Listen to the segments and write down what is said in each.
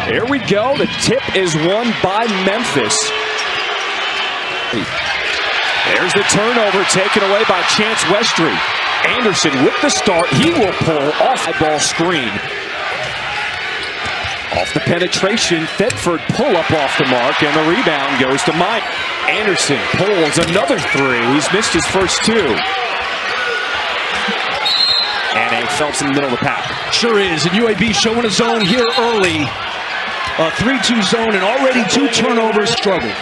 Here we go. The tip is won by Memphis. There's the turnover taken away by Chance Westry. Anderson with the start. He will pull off the ball screen. Off the penetration, Thetford pull up off the mark, and the rebound goes to Mike. Anderson pulls another three. He's missed his first two. And a Phelps in the middle of the pack. Sure is, and UAB showing a zone here early. A 3-2 zone, and already 2 turnovers struggled.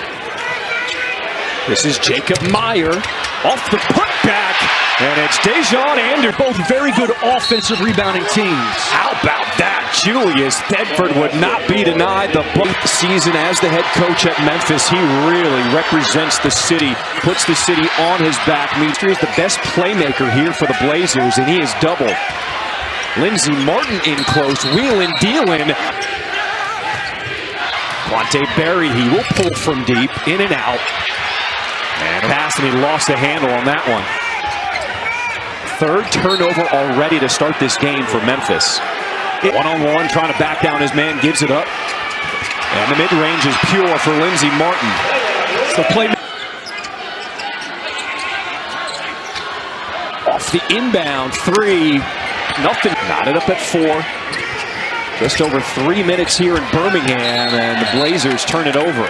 This is Jacob Meyer off the putback, and it's Dejon Anderson. Both very good offensive rebounding teams. How about that? Julius Thetford would not be denied the season as the head coach at Memphis. He really represents the city, puts the city on his back. He is the best playmaker here for the Blazers, and he is double. Lindsey Martin in close, wheeling, dealing. Quante Berry, he will pull from deep, in and out. And a pass, and he lost the handle on that one. Third turnover already to start this game for Memphis. One-on-one, trying to back down his man, gives it up. And the mid-range is pure for Lindsey Martin. It's the play. Off the inbound, three. Nothing. Knotted up at 4. Just over 3 minutes here in Birmingham, and the Blazers turn it over.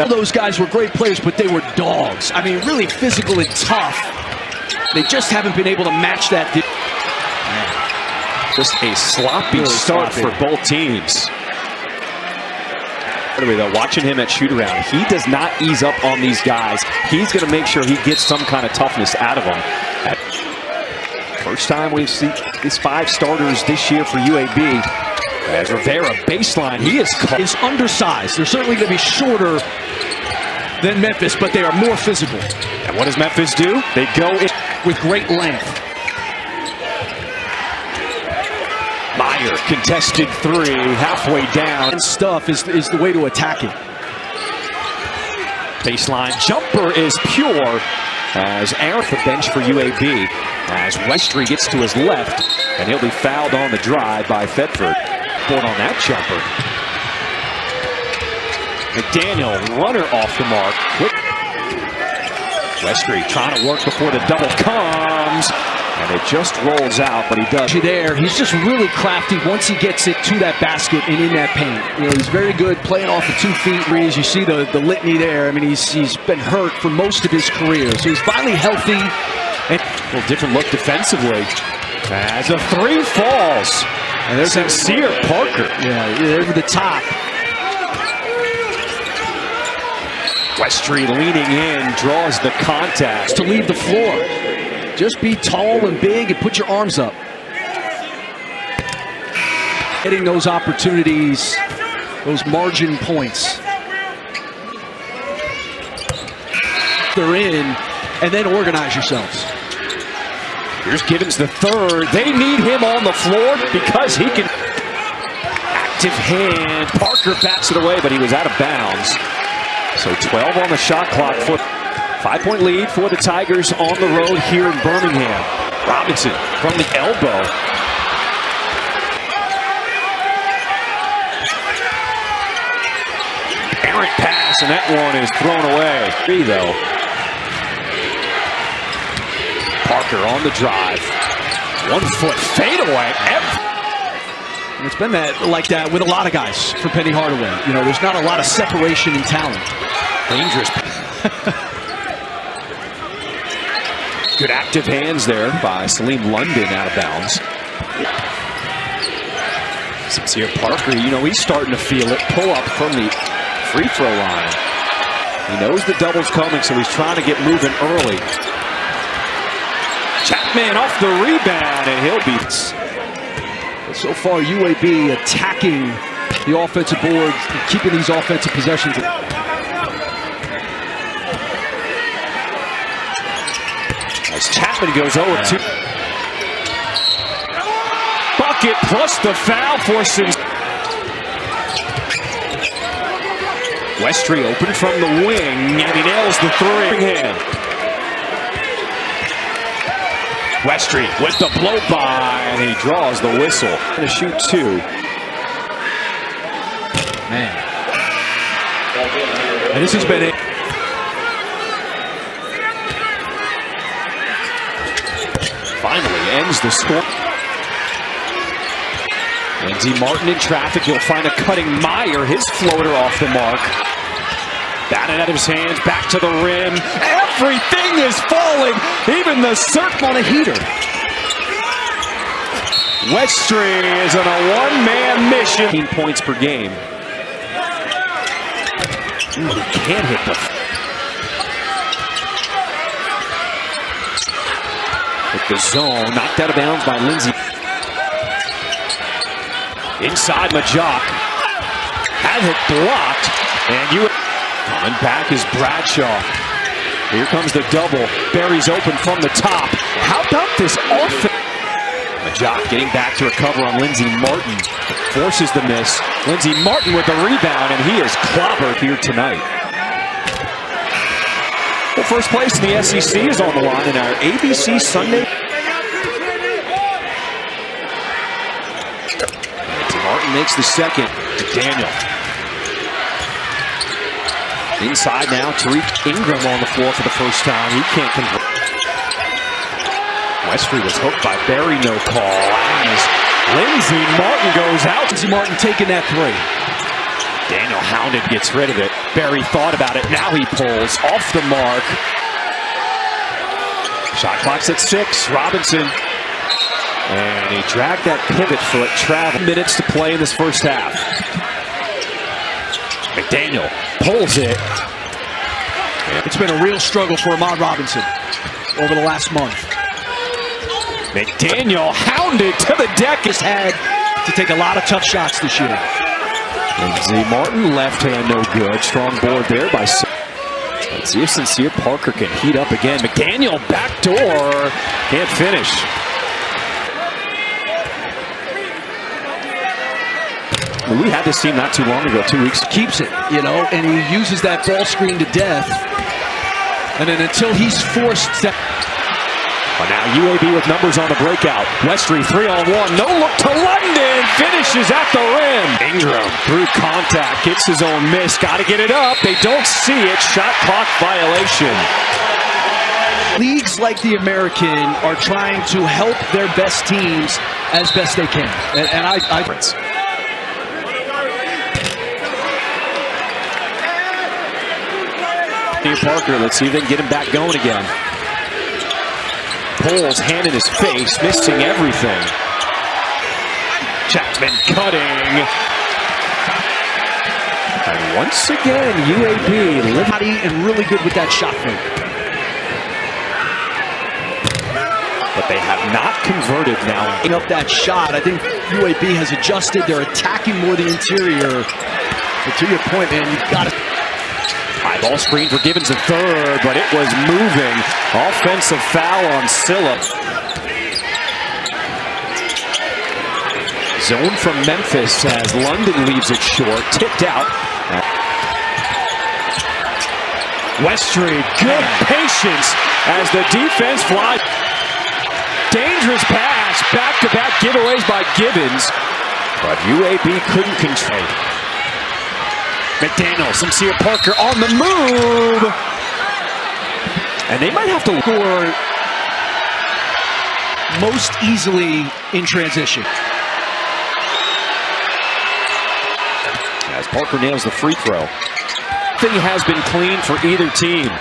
Those guys were great players, but they were dogs. I mean, really physical and tough. They just haven't been able to match that. Just a sloppy start for both teams. Anyway, though, watching him at shoot-around, he does not ease up on these guys. He's going to make sure he gets some kind of toughness out of them. First time we've seen these 5 starters this year for UAB. As Rivera baseline, he is undersized. They're certainly going to be shorter than Memphis, but they are more physical. And what does Memphis do? They go in with great length. Meyer, contested 3, halfway down. And stuff is the way to attack it. Baseline jumper is pure as Aaron the bench for UAB. As Westry gets to his left, and he'll be fouled on the drive by Thetford. On that jumper. McDaniel, runner off the mark. Quick. Westry trying to work before the double comes. And it just rolls out, but he does. There, he's just really crafty once he gets it to that basket and in that paint. You know, he's very good playing off the 2 feet. Rees, you see the litany there. I mean, he's been hurt for most of his career, so he's finally healthy. And a little different look defensively. As a 3 falls. And there's Sincere Parker. Yeah, over the top. Westry leaning in, draws the contact. To leave the floor. Just be tall and big and put your arms up. Getting those opportunities, those margin points. They're in, and then organize yourselves. Here's Gibbons the third. They need him on the floor because he can. Active hand. Parker backs it away, but he was out of bounds. So 12 on the shot clock. 5-point lead for the Tigers on the road here in Birmingham. Robinson from the elbow. Errant pass, and that one is thrown away. 3 though. Parker on the drive. 1 foot fadeaway. And it's been like that with a lot of guys for Penny Hardaway. You know, there's not a lot of separation in talent. Dangerous. Good active hands there by Salim London out of bounds. Sincere Parker, you know, he's starting to feel it. Pull up from the free throw line. He knows the double's coming, so he's trying to get moving early. Chapman off the rebound, and he'll be. So far, UAB attacking the offensive board, keeping these offensive possessions. As Chapman goes 0-2. Bucket plus the foul forces. Westry open from the wing, and he nails the 3. Westry with the blow by, and he draws the whistle. Going to shoot 2. Man. And this has been it. Finally ends the score. Lindsey Martin in traffic. You'll find a cutting Meyer. His floater off the mark. Batted out of his hands. Back to the rim. Everything is falling. Even the circle on a heater. Westry is on a one-man mission. 15 points per game. Ooh, he can't hit the... With the zone, knocked out of bounds by Lindsey. Inside Majok. Had it blocked. And coming back is Bradshaw. Here comes the double. Barry's open from the top. How about this offense? Majok getting back to recover on Lindsey Martin. Forces the miss. Lindsey Martin with the rebound, and he is clobbered here tonight. Well, first place in the SEC is on the line in our ABC Sunday. Lindsey Martin makes the second. Daniel. Inside now, Tariq Ingram on the floor for the first time. He can't convert. Westry was hooked by Barry, no call. As Lindsey Martin goes out. Lindsey Martin taking that three. Daniel hounded, gets rid of it. Barry thought about it. Now he pulls off the mark. Shot clock's at 6. Robinson. And he dragged that pivot foot. Travel. Minutes to play in this first half. McDaniel pulls it. It's been a real struggle for Ahmad Robinson over the last month. McDaniel hounded to the deck. Has had to take a lot of tough shots this year. Lindsey Martin, left hand, no good. Strong board there by... Let's see if Sincere Parker can heat up again. McDaniel, backdoor. Can't finish. We had this team not too long ago, 2 weeks. Keeps it, you know, and he uses that ball screen to death. And then until he's forced to... But now UAB with numbers on the breakout. Westry 3-on-1. No look to London. Finishes at the rim. Ingram through contact. Gets his own miss. Got to get it up. They don't see it. Shot clock violation. Leagues like the American are trying to help their best teams as best they can. And I Parker, let's see if they can get him back going again. Pulls, hand in his face, missing everything. Chapman cutting. And once again, UAB living and really good with that shot fake. But they have not converted now. Up that shot, I think UAB has adjusted. They're attacking more the interior. But to your point, man, you've got to... High ball screen for Gibbons in third, but it was moving. Offensive foul on Silla. Zone from Memphis as London leaves it short. Tipped out. Westry, good patience as the defense flies. Dangerous pass. Back-to-back giveaways by Gibbons. But UAB couldn't control. McDaniel, Sincere Parker on the move. And they might have to score most easily in transition. As Parker nails the free throw. Thing has been clean for either team.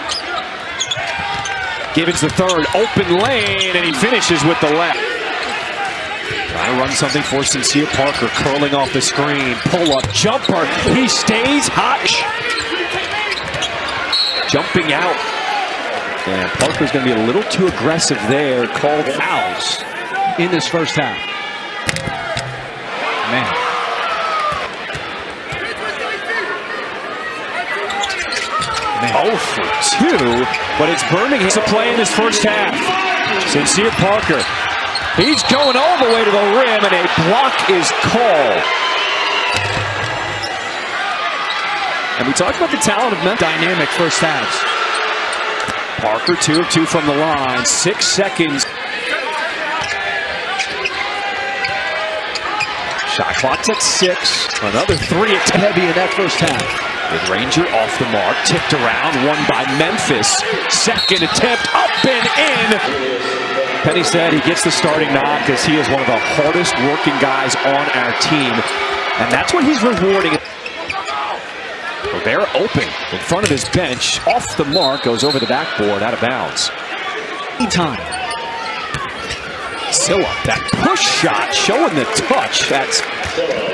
Gibbons the third, open lane, and he finishes with the left. Trying to run something for Sincere Parker, curling off the screen. Pull-up jumper. He stays hot. Jumping out. And Parker's going to be a little too aggressive there. Called fouls in this first half. Man. 0 for 2, but it's Birmingham to play in his first half. Sincere Parker. He's going all the way to the rim, and a block is called. And we talked about the talent of Memphis. Dynamic first halves. Parker 2 of 2 from the line. 6 seconds. Shot clock's at 6. Another 3 attempt. Heavy in that first half. Mid-ranger off the mark, tipped around, won by Memphis. Second attempt, up and in. Penny said he gets the starting nod because he is one of the hardest working guys on our team. And that's what he's rewarding. Rivera open in front of his bench, off the mark, goes over the backboard, out of bounds. Time. Silla, that push shot, showing the touch. That's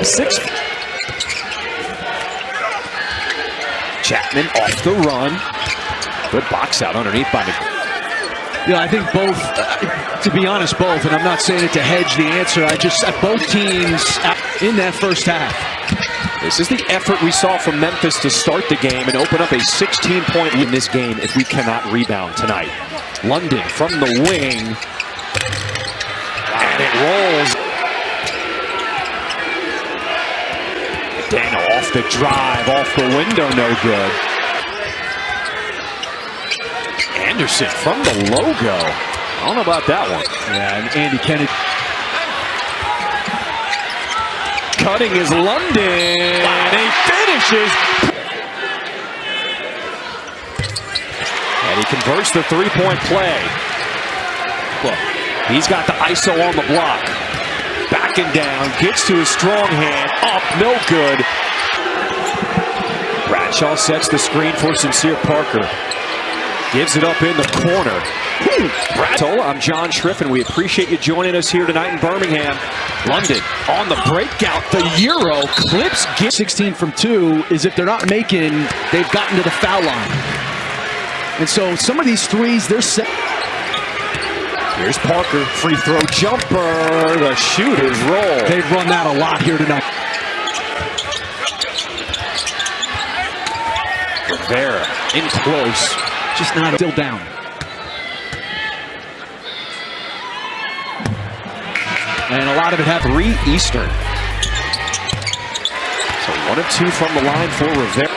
6. Chapman off the run. Good box out underneath by the... Yeah, I think both, to be honest, both, and I'm not saying it to hedge the answer, both teams in that first half. This is the effort we saw from Memphis to start the game and open up a 16-point lead in this game if we cannot rebound tonight. London from the wing. And it rolls. Daniel off the drive, off the window, no good. Anderson from the logo. I don't know about that one. Yeah, and Andy Kennedy. Cutting is London, and he finishes. And he converts the three-point play. Look, he's got the ISO on the block. Backing down, gets to his strong hand, up, no good. Bradshaw sets the screen for Sincere Parker. Gives it up in the corner. I'm John Schriffen. We appreciate you joining us here tonight in Birmingham. London on the breakout. The Euro clips. 16 from 2 is if they're not making, they've gotten to the foul line. And so some of these threes, they're set. Here's Parker. Free throw jumper. The shooters roll. They've run that a lot here tonight. Rivera in close. Just not still down. And a lot of it happened. 3 Eastern. So 1 of 2 from the line for Rivera.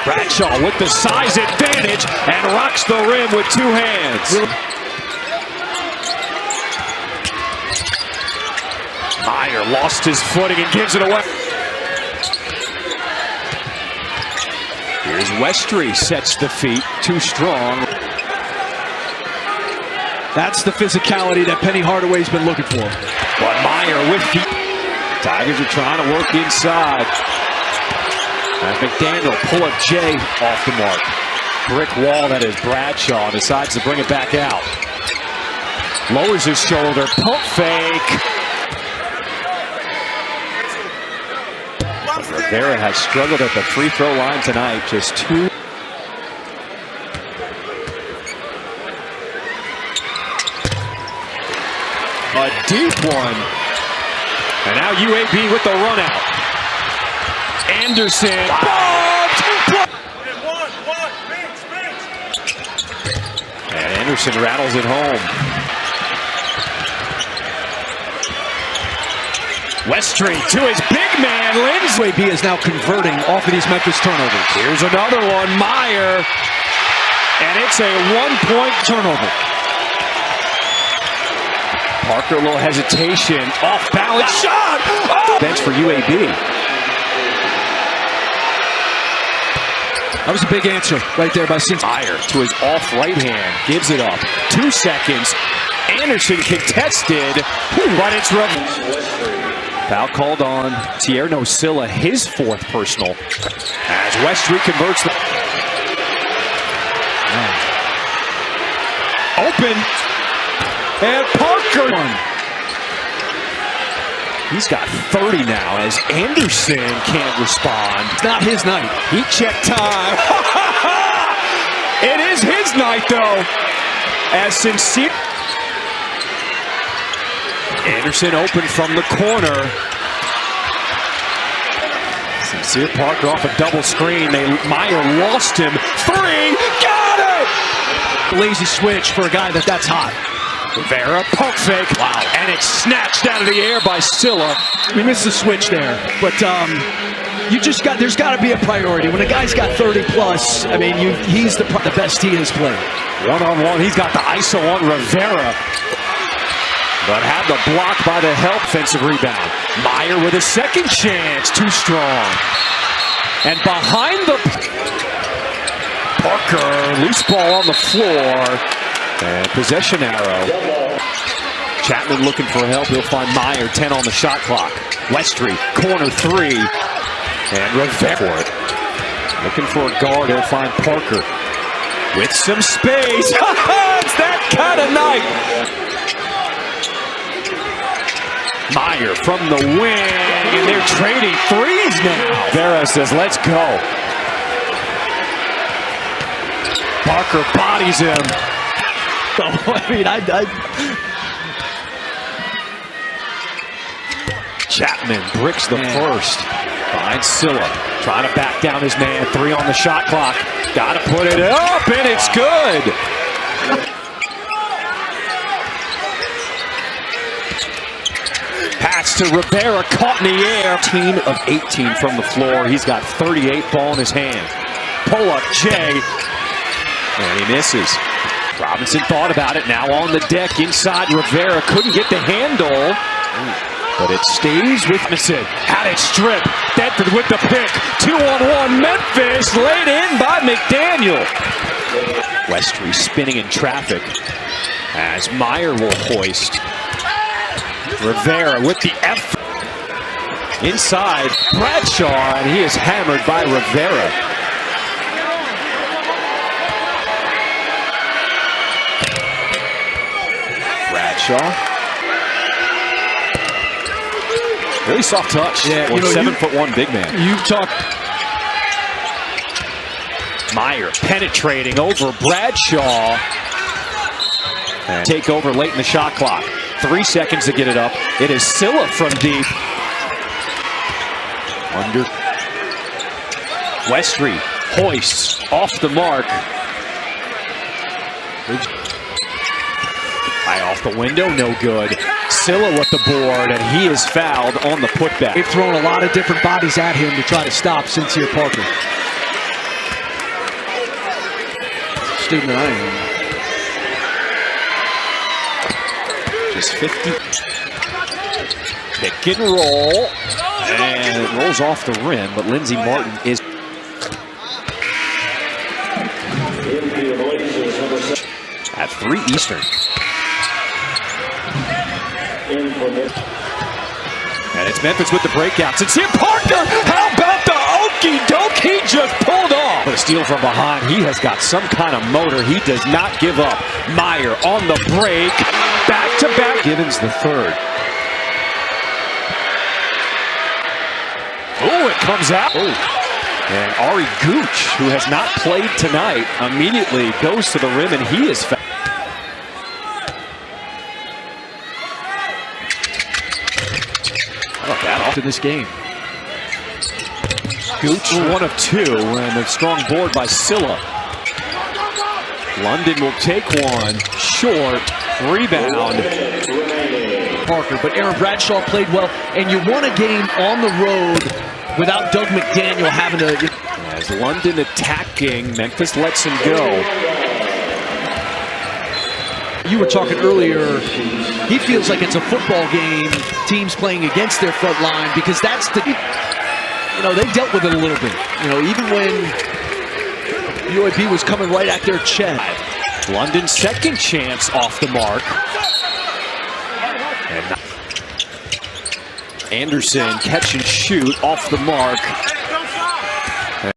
Bradshaw with the size advantage and rocks the rim with 2 hands. Meyer lost his footing and gives it away. Here's Westry, sets the feet, too strong. That's the physicality that Penny Hardaway's been looking for. But Meyer with feet. Tigers are trying to work inside. As McDaniel pull up Jay off the mark. Brick wall, that is Bradshaw, decides to bring it back out. Lowers his shoulder, pump fake. Rivera has struggled at the free throw line tonight, just 2. A deep one. And now UAB with the run out. Anderson. And Anderson rattles it home. Westry to his big man, Lindsay. UAB is now converting off of these Memphis turnovers. Here's another one, Meyer. And it's a 1-point turnover. Parker, a little hesitation. Off balance shot. Oh! Bench for UAB. That was a big answer right there by Sincere. Meyer to his off right hand. Gives it up. 2 seconds. Anderson contested. But it's foul called on Tierno Silla, his 4th personal. As Westry converts the... Open. And Parker. He's got 30 now as Anderson can't respond. It's not his night. Heat check time. It is his night, though. As Sincere. Anderson open from the corner. Sincere Parker off a double screen. Meyer lost him. 3. Got it! Lazy switch for a guy that's hot. Rivera, pump fake. Wow. And it's snatched out of the air by Silla. We missed the switch there. But there's got to be a priority. When a guy's got 30 plus, I mean, he's the best he has played. One-on-one, he's got the ISO on Rivera. but had the block by the help. Offensive rebound. Meyer with a second chance. Too strong. And behind the Parker, loose ball on the floor. And possession arrow. Chapman looking for help. He'll find Meyer. 10 on the shot clock. Westry, corner three. And Rivera for it. Looking for a guard. He'll find Parker. With some space. It's that kind of night. Meyer from the wing. And they're trading threes now. Vera says, let's go. Parker bodies him. Oh, I mean, Chapman bricks the first. Finds Silla. Trying to back down his man. 3 on the shot clock. Got to put it up, and it's good. Pass to Rivera, caught in the air. 18 of 18 from the floor. He's got 38 ball in his hand. Pull up, Jay. And he misses. Robinson thought about it. Now on the deck inside. Rivera couldn't get the handle. But it stays with Robinson. Had it stripped. Bedford with the pick. 2-on-1. Memphis laid in by McDaniel. Westry spinning in traffic as Meyer will hoist. Rivera with the F. Inside. Bradshaw, and he is hammered by Rivera. Bradshaw. Really soft touch. Yeah, for 7'1" big man. You talk. Meyer penetrating over Bradshaw. And take over late in the shot clock. 3 seconds to get it up. It is Silla from deep. Under. Westry hoists off the mark. High off the window, no good. Silla with the board, and he is fouled on the putback. They've thrown a lot of different bodies at him to try to stop Sincere Parker. Student that I am. Just 50. Pick and roll. And it rolls off the rim, but Lindsey Martin is at 3 Eastern. And it's Memphis with the breakouts. And Sincere Parker, how about the okie doke? He just pulled off. But a steal from behind. He has got some kind of motor. He does not give up. Meyer on the break. Back to back. Givens the third. Oh, it comes out. Oh. And Ari Gooch, who has not played tonight, immediately goes to the rim, and he is fouled. In this game. Gooch 1 of 2, and a strong board by Silla. London will take one. Short. Rebound. Parker, but Aaron Bradshaw played well, and you won a game on the road without Doug McDaniel having to. As London attacking, Memphis lets him go. You were talking earlier, he feels like it's a football game, teams playing against their front line, because that's the, they dealt with it a little bit. Even when UAB was coming right at their chest. London's second chance off the mark. And Anderson catch and shoot off the mark.